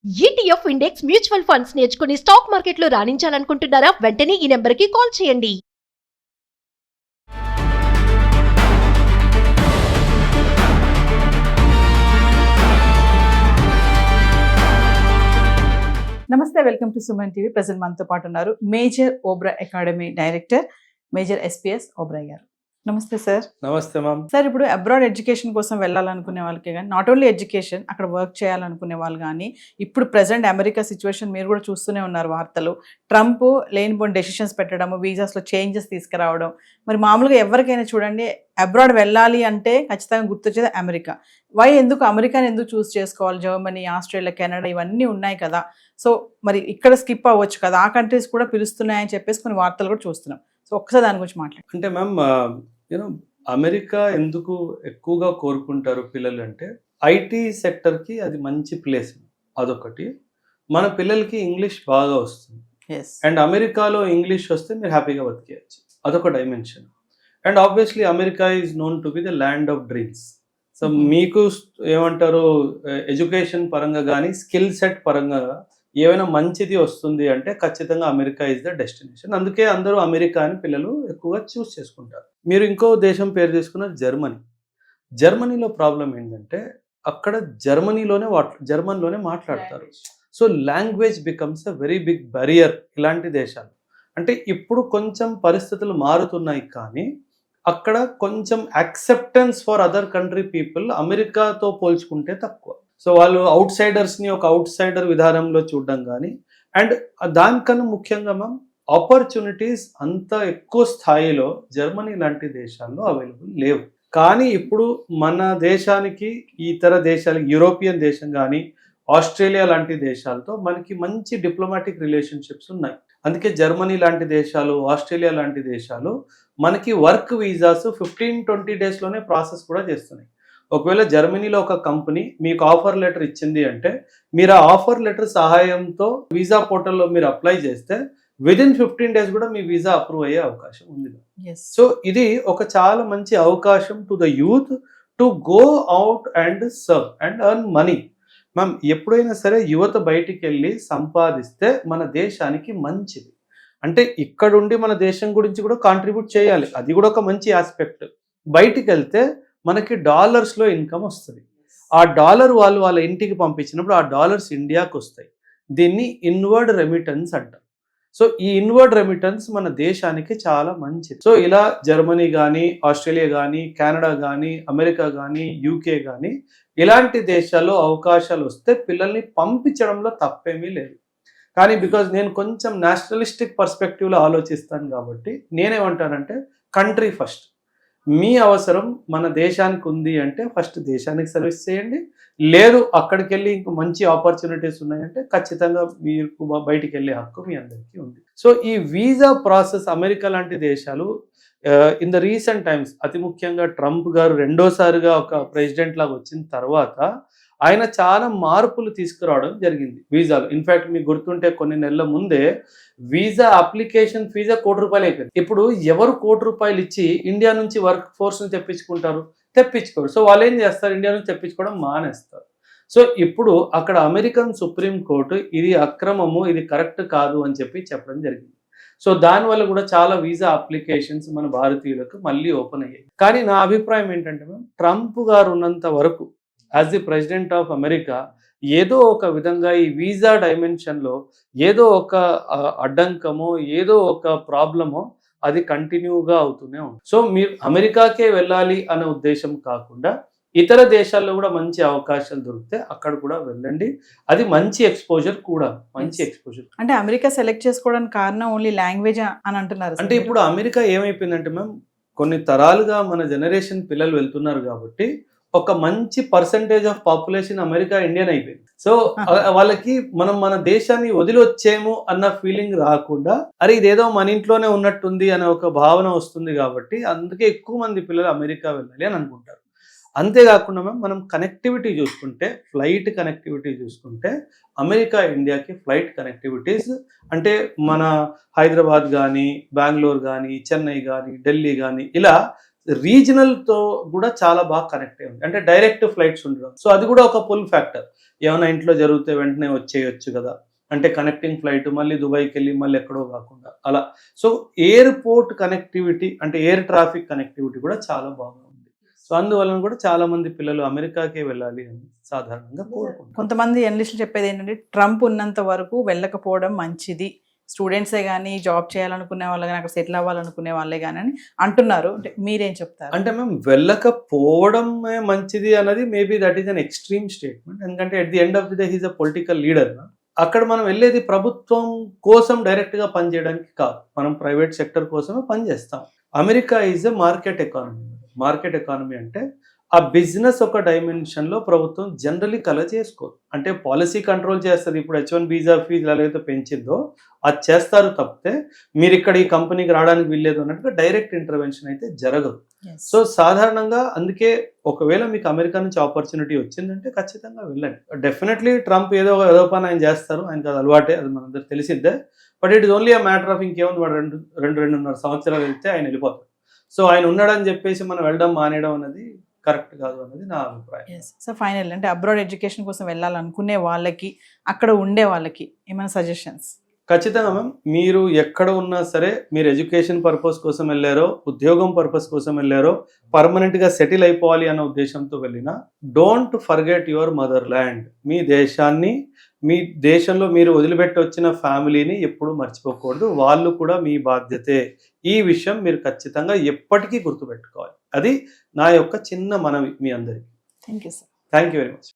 ETF index mutual funds నేర్చుకుని stock మార్కెట్లో రాణించాలనుకుంటున్నారా? వెంటనే ఈ నెంబర్కి కాల్ చేయండి. నమస్తే, welcome to Suman TV. Present మనతో పాటు ఉన్నారు major Obra academy director major SPS Oberoi గారు. నమస్తే సార్. నమస్తే మ్యామ్. సార్, ఇప్పుడు అబ్రాడ్ ఎడ్యుకేషన్ కోసం వెళ్ళాలనుకునే వాళ్ళకి కానీ, నాట్ ఓన్లీ ఎడ్యుకేషన్, అక్కడ వర్క్ చేయాలనుకునే వాళ్ళు కానీ, ఇప్పుడు ప్రెజెంట్ అమెరికా సిచ్యువేషన్ మీరు కూడా చూస్తూనే ఉన్నారు వార్తలు. ట్రంప్ లేనిపోని డెసిషన్స్ పెట్టడం, వీసాస్లో చేంజెస్ తీసుకురావడం. మరి మామూలుగా ఎవరికైనా చూడండి, అబ్రాడ్ వెళ్ళాలి అంటే ఖచ్చితంగా గుర్తొచ్చేది అమెరికా. ఎందుకు అమెరికాని ఎందుకు చూస్ చేసుకోవాలి? జర్మనీ, ఆస్ట్రేలియా, కెనడా ఇవన్నీ ఉన్నాయి కదా. సో మరి ఇక్కడ స్కిప్ అవ్వచ్చు కదా, ఆ కంట్రీస్ కూడా పిలుస్తున్నాయని చెప్పేసి కొన్ని వార్తలు కూడా చూస్తున్నాం. సో ఒకసారి దాని గురించి మాట్లాడండి. అంటే మ్యామ్, అమెరికా ఎందుకు ఎక్కువగా కోరుకుంటారు పిల్లలు అంటే, ఐటీ సెక్టర్కి అది మంచి ప్లేస్. అదొకటి. మన పిల్లలకి ఇంగ్లీష్ బాగా వస్తుంది. అండ్ అమెరికాలో ఇంగ్లీష్ వస్తే మీరు హ్యాపీగా బతికేయచ్చు. అదొక dimension. And obviously America is known to be the land of dreams. So మీకు ఏమంటారు, ఎడ్యుకేషన్ పరంగా కానీ స్కిల్ సెట్ పరంగా ఏమైనా మంచిది వస్తుంది అంటే ఖచ్చితంగా అమెరికా ఈజ్ ద డెస్టినేషన్. అందుకే అందరూ అమెరికా అని పిల్లలు ఎక్కువగా చూస్ చేసుకుంటారు. మీరు ఇంకో దేశం పేరు తీసుకున్న జర్మనీ. జర్మనీలో ప్రాబ్లం ఏంటంటే అక్కడ జర్మన్లోనే మాట్లాడతారు. So language becomes a very big barrier ఇలాంటి దేశాలు. అంటే ఇప్పుడు కొంచెం పరిస్థితులు మారుతున్నాయి, కానీ అక్కడ కొంచెం acceptance for other country people అమెరికాతో పోల్చుకుంటే తక్కువ. సో వాళ్ళు అవుట్ సైడర్స్ని ఒక అవుట్ సైడర్ విధానంలో చూడడం కానీ, అండ్ దానికన్నా ముఖ్యంగా మ్యామ్ ఆపర్చునిటీస్ అంత ఎక్కువ స్థాయిలో జర్మనీ లాంటి దేశాల్లో అవైలబుల్ లేవు. కానీ ఇప్పుడు మన దేశానికి ఇతర దేశాలకి, యూరోపియన్ దేశం కానీ ఆస్ట్రేలియా లాంటి దేశాలతో మనకి మంచి డిప్లొమాటిక్ రిలేషన్షిప్స్ ఉన్నాయి. అందుకే జర్మనీ లాంటి దేశాలు, ఆస్ట్రేలియా లాంటి దేశాలు మనకి వర్క్ వీసాస్ 15-20 డేస్లోనే ప్రాసెస్ కూడా చేస్తున్నాయి. ఒకవేళ జర్మనీలో ఒక కంపెనీ మీకు ఆఫర్ లెటర్ ఇచ్చింది అంటే, మీరు ఆ ఆఫర్ లెటర్ సహాయంతో వీసా పోర్టల్లో మీరు అప్లై చేస్తే విదిన్ 15 డేస్ కూడా మీ వీసా అప్రూవ్ అయ్యే అవకాశం ఉంది. సో ఇది ఒక చాలా మంచి అవకాశం to the youth to go out and serve and earn money. Ma'am, ఎప్పుడైనా సరే యువత బయటికి వెళ్ళి సంపాదిస్తే మన దేశానికి మంచిది. అంటే ఇక్కడుండి మన దేశం గురించి కూడా కాంట్రిబ్యూట్ చేయాలి, అది కూడా ఒక మంచి ఆస్పెక్ట్. బయటికి వెళ్తే మనకి డాలర్స్లో ఇన్కమ్ వస్తుంది. ఆ డాలర్ వాళ్ళు వాళ్ళ ఇంటికి పంపించినప్పుడు ఆ డాలర్స్ ఇండియాకి వస్తాయి. దీన్ని ఇన్వర్డ్ రెమిటెన్స్ అంటారు. సో ఈ ఇన్వర్డ్ రెమిటెన్స్ మన దేశానికి చాలా మంచిది. సో ఇలా జర్మనీ కానీ, ఆస్ట్రేలియా కానీ, కెనడా కానీ, అమెరికా కానీ, యూకే కానీ ఇలాంటి దేశాల్లో అవకాశాలు వస్తే పిల్లల్ని పంపించడంలో తప్పేమీ లేదు. కానీ బికాజ్ నేను కొంచెం నేషనలిస్టిక్ పర్స్పెక్టివ్లో ఆలోచిస్తాను కాబట్టి నేనేమంటానంటే, కంట్రీ ఫస్ట్. మీ అవసరం మన దేశానికి ఉంది అంటే ఫస్ట్ దేశానికి సర్వీస్ చేయండి. లేదు అక్కడికి వెళ్ళి ఇంకో మంచి ఆపర్చునిటీస్ ఉన్నాయంటే ఖచ్చితంగా మీరు బయటికి వెళ్ళే హక్కు మీ అందరికీ ఉంది. సో ఈ వీసా ప్రాసెస్ అమెరికా లాంటి దేశాలు ఇన్ ద రీసెంట్ టైమ్స్, అతి ముఖ్యంగా ట్రంప్ గారు రెండోసారిగా ఒక ప్రెసిడెంట్ లాగా వచ్చిన తర్వాత ఆయన చాలా మార్పులు తీసుకురావడం జరిగింది వీసాలు. ఇన్ఫ్యాక్ట్ మీకు గుర్తుంటే కొన్ని నెలల ముందే వీసా అప్లికేషన్ ఫీజా ₹1,00,00,000 అయిపోయింది. ఇప్పుడు ఎవరు ₹1,00,00,000 ఇచ్చి ఇండియా నుంచి వర్క్ ఫోర్స్ని తెప్పించుకుంటారు? తెప్పించుకోరు. సో వాళ్ళు ఏం చేస్తారు, ఇండియా నుంచి తెప్పించుకోవడం మానేస్తారు. సో ఇప్పుడు అక్కడ అమెరికన్ సుప్రీం కోర్టు ఇది అక్రమము, ఇది కరెక్ట్ కాదు అని చెప్పడం జరిగింది. సో దానివల్ల కూడా చాలా వీసా అప్లికేషన్స్ మన భారతీయులకు మళ్ళీ ఓపెన్ అయ్యాయి. కానీ నా అభిప్రాయం ఏంటంటే, ట్రంప్ గారు ఉన్నంత వరకు as the president of America ఏదో ఒక విధంగా ఈ వీసా డైమెన్షన్లో ఏదో ఒక అడ్డంకమో, ఏదో ఒక ప్రాబ్లమో అది కంటిన్యూగా అవుతూనే ఉంది. సో మీరు అమెరికాకే వెళ్ళాలి అనే ఉద్దేశం కాకుండా ఇతర దేశాల్లో కూడా మంచి అవకాశాలు దొరికితే అక్కడ కూడా వెళ్ళండి. అది మంచి ఎక్స్పోజర్ కూడా, మంచి ఎక్స్పోజర్. అంటే అమెరికా సెలెక్ట్ చేసుకోవడానికి కారణం ఓన్లీ లాంగ్వేజ్ అని అంటున్నారు. అంటే ఇప్పుడు అమెరికా ఏమైపోయిందంటే మ్యామ్, కొన్ని తరాలుగా మన జనరేషన్ పిల్లలు వెళ్తున్నారు కాబట్టి ఒక మంచి percentage of population America Indian అయిపోయింది. సో వాళ్ళకి మనం మన దేశాన్ని వదిలి వచ్చేమో అన్న ఫీలింగ్ రాకుండా, అరే ఇదేదో మన ఇంట్లోనే ఉన్నట్టుంది అనే ఒక భావన వస్తుంది. కాబట్టి అందుకే ఎక్కువ మంది పిల్లలు అమెరికా వెళ్ళాలి అని అనుకుంటారు. అంతేకాకుండా మనం కనెక్టివిటీ చూసుకుంటే, ఫ్లైట్ కనెక్టివిటీ చూసుకుంటే అమెరికా ఇండియాకి ఫ్లైట్ కనెక్టివిటీస్ అంటే మన హైదరాబాద్ కానీ, బెంగళూరు కానీ, చెన్నై కానీ, ఢిల్లీ కానీ ఇలా రీజనల్తో కూడా చాలా బాగా కనెక్ట్ అయ్యి ఉంది. అంటే డైరెక్ట్ ఫ్లైట్స్ ఉండడం, సో అది కూడా ఒక పుల్ ఫ్యాక్టర్. ఏమైనా ఇంట్లో జరిగితే వెంటనే వచ్చేయచ్చు కదా, అంటే కనెక్టింగ్ ఫ్లైట్ మళ్ళీ దుబాయ్కి వెళ్ళి మళ్ళీ ఎక్కడో కాకుండా అలా. సో ఎయిర్పోర్ట్ కనెక్టివిటీ అంటే ఎయిర్ ట్రాఫిక్ కనెక్టివిటీ కూడా చాలా బాగా ఉంది. సో అందువలన కూడా చాలా మంది పిల్లలు అమెరికాకే వెళ్ళాలి అని సాధారణంగా కోరుకుంటారు. కొంతమంది జర్నలిస్టులు చెప్పేది ఏంటంటే ట్రంప్ ఉన్నంత వరకు వెళ్ళకపోవడం మంచిది, స్టూడెంట్సే కానీ జాబ్ చేయాలనుకునే వాళ్ళు కానీ అక్కడ సెటిల్ అవ్వాలనుకునే వాళ్ళే కానీ అని అంటున్నారు. అంటే మీరేం చెప్తారు? అంటే మేము వెళ్ళకపోవడమే మంచిది అన్నది maybe that is an extreme statement. ఎందుకంటే at the end of the day he's a political leader. అక్కడ మనం వెళ్ళేది ప్రభుత్వం కోసం డైరెక్ట్గా పనిచేయడానికి కాదు, మనం ప్రైవేట్ సెక్టర్ కోసమే పనిచేస్తాం. America is a market economy. Market economy అంటే ఆ బిజినెస్ ఒక డైమెన్షన్లో ప్రభుత్వం జనరలీ కలర్ చేసుకోదు. అంటే పాలసీ కంట్రోల్ చేస్తుంది. ఇప్పుడు H1 వీసా ఫీజు ఎలాగైతే పెంచిందో అది చేస్తారు తప్పితే మీరు ఇక్కడ ఈ కంపెనీకి రావడానికి వీల్లేదు అన్నట్టుగా డైరెక్ట్ ఇంటర్వెన్షన్ అయితే జరగదు. సో సాధారణంగా అందుకే ఒకవేళ మీకు అమెరికా నుంచి ఆపర్చునిటీ వచ్చిందంటే ఖచ్చితంగా వెళ్ళండి. డెఫినెట్లీ ట్రంప్ ఏదో పని ఆయన చేస్తారు, ఆయనకు అది అలవాటే, అది మనందరికి తెలిసిద్దే. But it is only a matter of ఇంకేముంది, వాడు రెండున్నర సంవత్సరాలు వెళ్తే ఆయన వెళ్ళిపోతారు. సో ఆయన ఉన్నాడని చెప్పేసి మనం వెళ్ళడం మానేయడం అనేది కరెక్ట్ కాదు అన్నది నా అభిప్రాయం. సో ఫైనల్ అంటే అబ్రాడ్ ఎడ్యుకేషన్ కోసం వెళ్ళాలనుకునే వాళ్ళకి, అక్కడ ఉండే వాళ్ళకి ఏమైనా సజెషన్స్? ఖచ్చితంగా మ్యామ్, మీరు ఎక్కడ ఉన్నా సరే, మీరు ఎడ్యుకేషన్ పర్పస్ కోసం వెళ్ళారో, ఉద్యోగం పర్పస్ కోసం వెళ్ళారో, పర్మనెంట్గా సెటిల్ అయిపోవాలి అన్న ఉద్దేశంతో వెళ్ళినా, don't forget your motherland. మీ దేశాన్ని, మీ దేశంలో మీరు వదిలిపెట్టి వచ్చిన ఫ్యామిలీని ఎప్పుడూ మర్చిపోకూడదు. వాళ్ళు కూడా మీ బాధ్యతే. ఈ విషయం మీరు ఖచ్చితంగా ఎప్పటికీ గుర్తుపెట్టుకోవాలి. అది నా యొక్క చిన్న మనవి మీ అందరికీ. Thank you sir. Thank you very much.